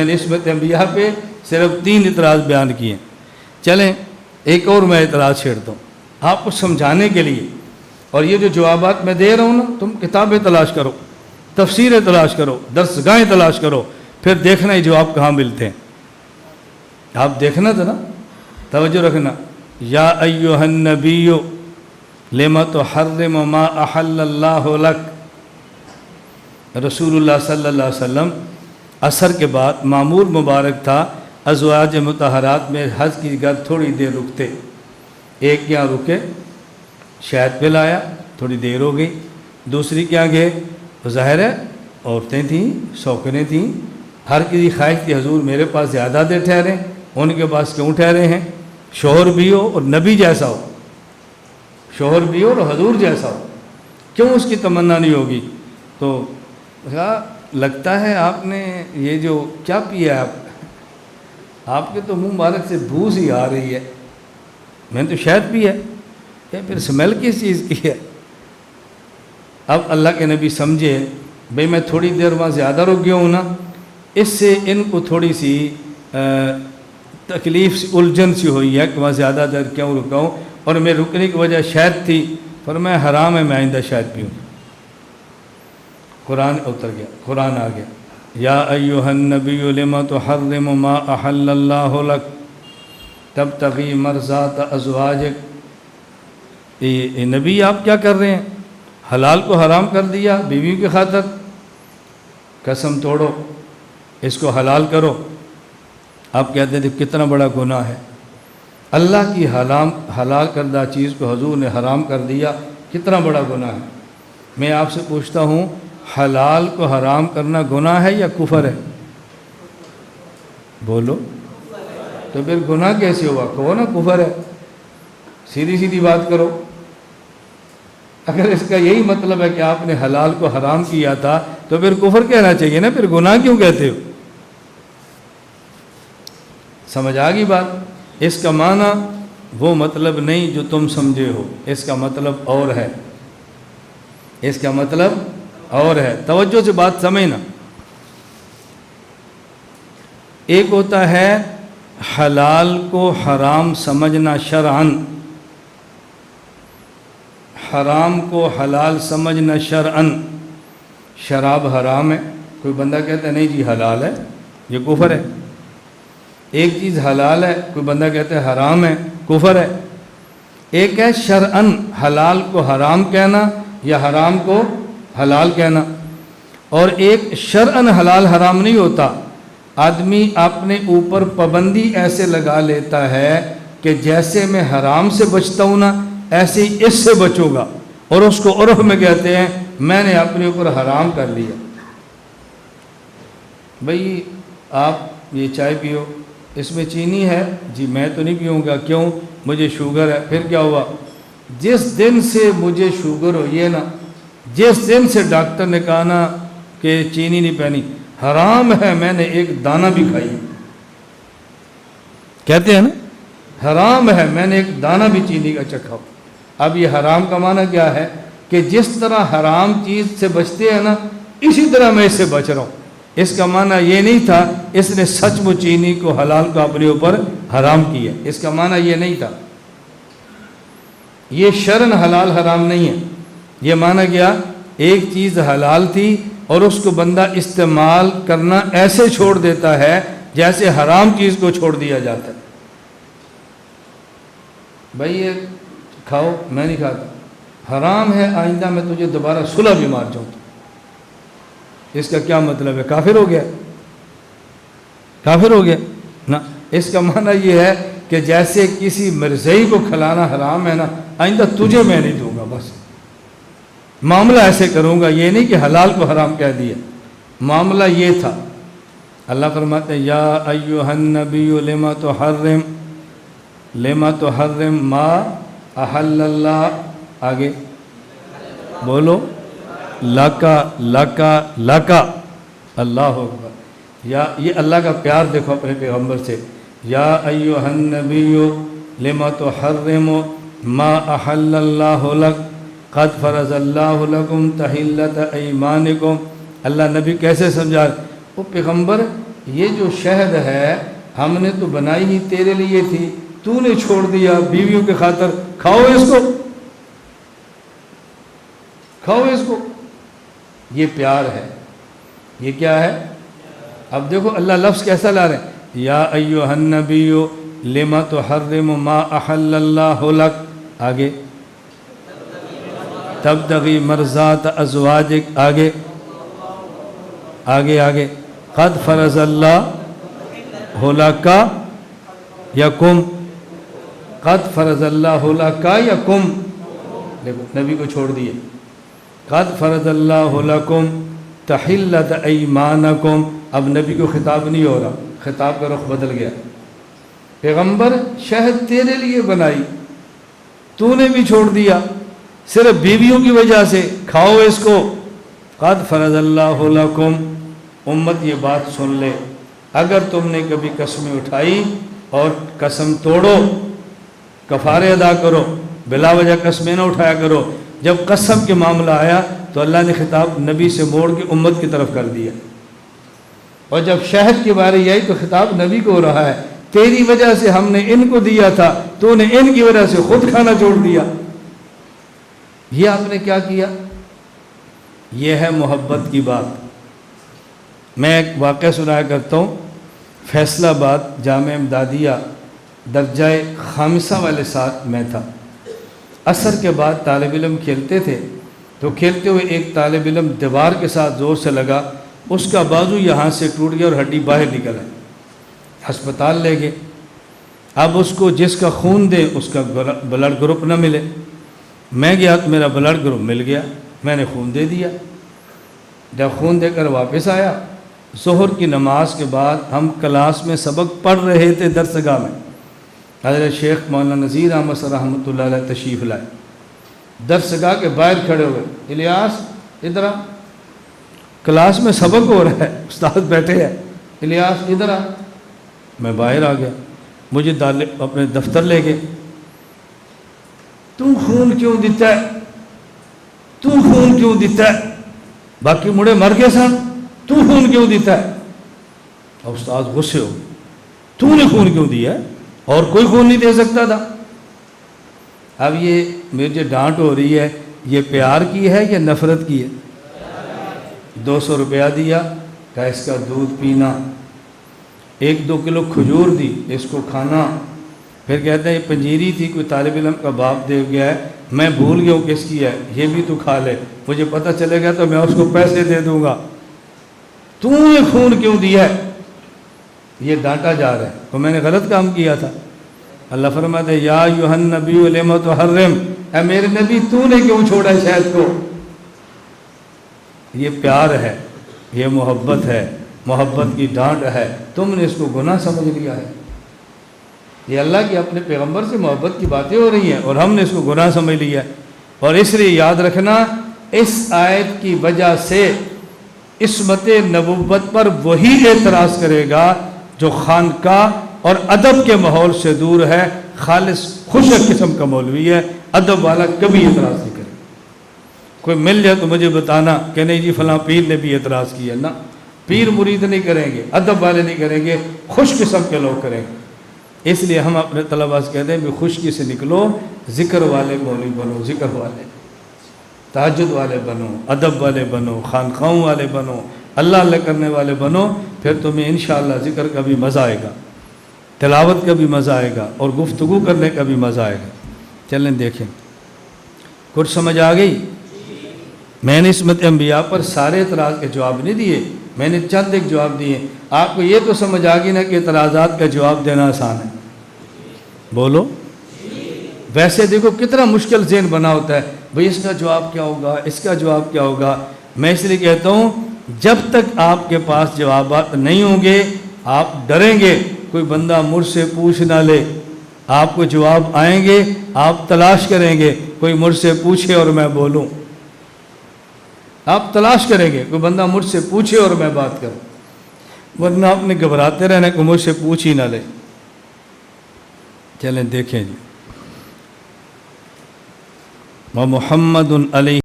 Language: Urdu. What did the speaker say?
نسبت انبیاء پہ صرف 3 اعتراض بیان کیے. چلیں ایک اور میں اعتراض چھیڑتا ہوں آپ کو سمجھانے کے لیے. اور یہ جو جوابات میں دے رہا ہوں نا، تم کتابیں تلاش کرو، تفسیریں تلاش کرو، درسگاہیں تلاش کرو، پھر دیکھنا یہ جواب کہاں ملتے ہیں. آپ دیکھنا تھا نا، توجہ رکھنا. یا ایھا النبی لما تحرم ما احل اللہ لک. رسول اللہ صلی اللہ علیہ وسلم عصر کے بعد معمول مبارک تھا ازواج مطہرات میں حج کی گھر تھوڑی دیر رکتے. ایک یہاں رکے، شہد پلایا، تھوڑی دیر ہو گئی. دوسری کیا گئے، ظاہر ہے عورتیں تھیں، شوقنیں تھیں، ہر کسی خواہش تھی حضور میرے پاس زیادہ دیر ٹھہریں، ان کے پاس کیوں ٹھہرے ہیں. شوہر بھی ہو اور نبی جیسا ہو، شوہر بھی ہو اور حضور جیسا ہو، کیوں اس کی تمنا نہیں ہوگی. تو لگتا ہے آپ نے یہ جو کیا پیا ہے، آپ کے تو منہ مبارک سے بھو سی آ رہی ہے. میں نے تو شہد پیا ہے، یا پھر اسمیل کس چیز کی ہے. اب اللہ کے نبی سمجھے بھئی میں تھوڑی دیر وہاں زیادہ رک گیا ہوں نا، اس سے ان کو تھوڑی سی تکلیف سی، الجھن سی ہوئی ہے کہ وہاں زیادہ دیر کیوں رکا ہوں، اور میں رکنے کی وجہ شہد تھی. فرمایا حرام ہے میں آئندہ شہد پیوں. قرآن اتر گیا، قرآن آ گیا. یا ایھا النبی لما تحرم ما احل اللہ لک تبتغی مرضات ازواجک. اے نبی آپ کیا کر رہے ہیں، حلال کو حرام کر دیا بیوی کی خاطر. قسم توڑو، اس کو حلال کرو. آپ کہتے تھے کتنا بڑا گناہ ہے، اللہ کی حلال کردہ چیز کو حضور نے حرام کر دیا، کتنا بڑا گناہ ہے. میں آپ سے پوچھتا ہوں حلال کو حرام کرنا گناہ ہے یا کفر ہے؟ بولو. تو پھر گناہ کیسے ہوا؟ کہو نا کفر ہے. سیدھی سیدھی بات کرو. اگر اس کا یہی مطلب ہے کہ آپ نے حلال کو حرام کیا تھا تو پھر کفر کہنا چاہیے نا، پھر گناہ کیوں کہتے ہو؟ سمجھ آ گئی بات. اس کا معنی وہ مطلب نہیں جو تم سمجھے ہو، اس کا مطلب اور ہے، اس کا مطلب اور ہے. توجہ سے بات سمجھنا. ایک ہوتا ہے حلال کو حرام سمجھنا شرعاً، حرام کو حلال سمجھنا شرعاً. شراب حرام ہے، کوئی بندہ کہتا ہے نہیں جی حلال ہے، یہ کفر ہے. ایک چیز حلال ہے، کوئی بندہ کہتا ہے حرام ہے، کفر ہے. ایک ہے شرعاً حلال کو حرام کہنا یا حرام کو حلال کہنا، اور ایک شرعاً حلال حرام نہیں ہوتا. آدمی اپنے اوپر پابندی ایسے لگا لیتا ہے کہ جیسے میں حرام سے بچتا ہوں نا ایسے ہی اس سے بچوں گا، اور اس کو عرف میں کہتے ہیں میں نے اپنے اوپر حرام کر لیا. بھئی آپ یہ چائے پیو، اس میں چینی ہے، جی میں تو نہیں پیوں گا. کیوں؟ مجھے شوگر ہے. پھر کیا ہوا؟ جس دن سے مجھے شوگر ہو، یہ نا جس دن سے ڈاکٹر نے کہا نا کہ چینی نہیں پینی، حرام ہے میں نے ایک دانہ بھی کھائی. کہتے ہیں نا حرام ہے میں نے ایک دانہ بھی چینی کا چکھا. اب یہ حرام کا معنی کیا ہے کہ جس طرح حرام چیز سے بچتے ہیں نا اسی طرح میں اس سے بچ رہا ہوں. اس کا معنی یہ نہیں تھا اس نے سچ مچ چینی کو حلال کو اپنے اوپر حرام کیا. اس کا معنی یہ نہیں تھا. یہ شرعاً حلال حرام نہیں ہے. یہ معنی کیا؟ ایک چیز حلال تھی اور اس کو بندہ استعمال کرنا ایسے چھوڑ دیتا ہے جیسے حرام چیز کو چھوڑ دیا جاتا ہے. بھائی یہ کھاؤ، میں نہیں کھاتا، حرام ہے، آئندہ میں تجھے دوبارہ صلح بھی مار جاؤں. اس کا کیا مطلب ہے؟ کافر ہو گیا؟ کافر ہو گیا نا. اس کا معنی یہ ہے کہ جیسے کسی مرضی کو کھلانا حرام ہے نا، آئندہ تجھے میں نہیں دوں گا، بس معاملہ ایسے کروں گا. یہ نہیں کہ حلال کو حرام کہہ دیا، معاملہ یہ تھا. اللہ فرماتے ہیں یا ایھا النبی لما تحرم ما احل اللہ. آگے بولو لکا اللہ اکبر. یا یہ اللہ کا پیار دیکھو اپنے پیغمبر سے. یا ایھا النبی لما تحرم ما احل اللہ لک قد فرض اللہ لکم تحلۃ ایمانکم. اللہ نبی کیسے سمجھا؟ وہ پیغمبر یہ جو شہد ہے ہم نے تو بنائی ہی تیرے لیے تھی، تو نے چھوڑ دیا بیویوں کے خاطر، کھاؤ اس کو، کھاؤ اس کو۔ یہ پیار ہے، یہ کیا ہے؟ اب دیکھو اللہ لفظ کیسا لا رہے ہیں، یا ایھا النبی لما تحرم ما احل اللہ لک، آگے تبتغی مرضات ازواجک، آگے آگے آگے قد فرض اللہ لک یکم، قد فرض اللہ لک یکم، دیکھو نبی کو چھوڑ دیے، قد فرض اللہ لکم تحلت ایمانکم، اب نبی کو خطاب نہیں ہو رہا، خطاب کا رخ بدل گیا، پیغمبر شہد تیرے لیے بنائی، تو نے بھی چھوڑ دیا صرف بیویوں کی وجہ سے، کھاؤ اس کو، قد فرض اللہ لکم۔ امت یہ بات سن لے، اگر تم نے کبھی قسمیں اٹھائی اور قسم توڑو، کفارے ادا کرو، بلا وجہ قسمیں نہ اٹھایا کرو۔ جب قسم کے معاملہ آیا تو اللہ نے خطاب نبی سے موڑ کے امت کی طرف کر دیا، اور جب شہد کی باری آئی تو خطاب نبی کو ہو رہا ہے، تیری وجہ سے ہم نے ان کو دیا تھا، تو نے ان کی وجہ سے خود کھانا چھوڑ دیا، یہ آپ نے کیا کیا؟ یہ ہے محبت کی بات۔ میں ایک واقعہ سنایا کرتا ہوں، فیصل آباد جامعہ امدادیہ درجہ خامسہ والے ساتھ میں تھا، عصر کے بعد طالب علم کھیلتے تھے، تو کھیلتے ہوئے ایک طالب علم دیوار کے ساتھ زور سے لگا، اس کا بازو یہاں سے ٹوٹ گیا اور ہڈی باہر نکل آئی، ہسپتال لے گئے۔ اب اس کو جس کا خون دے اس کا بلڈ گروپ نہ ملے، میں گیا تو میرا بلڈ گروپ مل گیا، میں نے خون دے دیا۔ جب خون دے کر واپس آیا، ظہر کی نماز کے بعد ہم کلاس میں سبق پڑھ رہے تھے درسگاہ میں، حضرت شیخ مولانا نذیر احمد صاحب رحمۃ اللہ علیہ تشریف لائے، درسگاہ کے باہر کھڑے ہوئے، الیاس ادھر آ، کلاس میں سبق ہو رہا ہے، استاد بیٹھے ہیں، الیاس ادھر آ۔ میں باہر آ گیا، مجھے اپنے دفتر لے گئے، تم خون کیوں دیتا ہے، تم خون کیوں دیتا ہے، باقی مڑے مر گئے سن، تو خون کیوں دیتا ہے؟ اور استاد غصے ہو، تو نے خون کیوں دیا ہے، اور کوئی خون نہیں دے سکتا تھا۔ اب یہ مجھے ڈانٹ ہو رہی ہے، یہ پیار کی ہے یا نفرت کی ہے؟ 200 روپیہ دیا، کہا اس کا دودھ پینا، 1-2 کلو کھجور دی، اس کو کھانا، پھر کہتا ہے یہ پنجیری تھی، کوئی طالب علم کا باپ دے گیا ہے، میں بھول گیا ہوں کس کی ہے، یہ بھی تو کھا لے، مجھے پتہ چلے گا تو میں اس کو پیسے دے دوں گا، تو نے خون کیوں دیا ہے؟ یہ ڈانٹا جا رہا ہے، تو میں نے غلط کام کیا تھا۔ اللہ فرماتا ہے یا ایھا النبی لما تحرم، اے میرے نبی تو نے کیوں چھوڑا شہد کو؟ یہ پیار ہے، یہ محبت ہے، محبت کی ڈانٹ ہے، تم نے اس کو گناہ سمجھ لیا ہے۔ یہ اللہ کی اپنے پیغمبر سے محبت کی باتیں ہو رہی ہیں اور ہم نے اس کو گناہ سمجھ لیا ہے۔ اور اس لیے یاد رکھنا، اس آیت کی وجہ سے عصمت نبوت پر وہی اعتراض کرے گا جو خانقاہ اور ادب کے ماحول سے دور ہے، خالص خشک قسم کا مولوی ہے، ادب والا کبھی اعتراض نہیں کرے۔ کوئی مل جائے تو مجھے بتانا کہ نہیں جی فلاں پیر نے بھی اعتراض کیا، نہ، پیر مرید نہیں کریں گے، ادب والے نہیں کریں گے، خوش قسم کے لوگ کریں گے۔ اس لیے ہم اپنے طلباء سے کہتے ہیں بھی خشکی سے نکلو، ذکر والے مولوی بنو، ذکر والے، تہجد والے بنو، ادب والے بنو، خانقاہوں والے بنو، اللہ اللہ کرنے والے بنو، پھر تمہیں انشاءاللہ ذکر کا بھی مزہ آئے گا، تلاوت کا بھی مزہ آئے گا، اور گفتگو کرنے کا بھی مزہ آئے گا۔ چلیں دیکھیں، کچھ سمجھ آ گئی؟ میں نے عصمت انبیاء پر سارے اعتراض کے جواب نہیں دیے، میں نے چند ایک جواب دیے۔ آپ کو یہ تو سمجھ آ گئی نا کہ اعتراضات کا جواب دینا آسان ہے؟ بولو۔ ویسے دیکھو کتنا مشکل ذہن بنا ہوتا ہے، بھئی اس کا جواب کیا ہوگا، اس کا جواب کیا ہوگا۔ میں اس لیے کہتا ہوں جب تک آپ کے پاس جوابات نہیں ہوں گے آپ ڈریں گے، کوئی بندہ مجھ سے پوچھ نہ لے، آپ کو جواب آئیں گے، آپ تلاش کریں گے، کوئی مجھ سے پوچھے اور میں بولوں، آپ تلاش کریں گے کوئی بندہ مجھ سے پوچھے اور میں بات کروں، ورنہ آپ نے گھبراتے رہنا کہ مجھ سے پوچھ ہی نہ لے۔ چلیں دیکھیں جی، وَمُحَمَّدٌ علیہ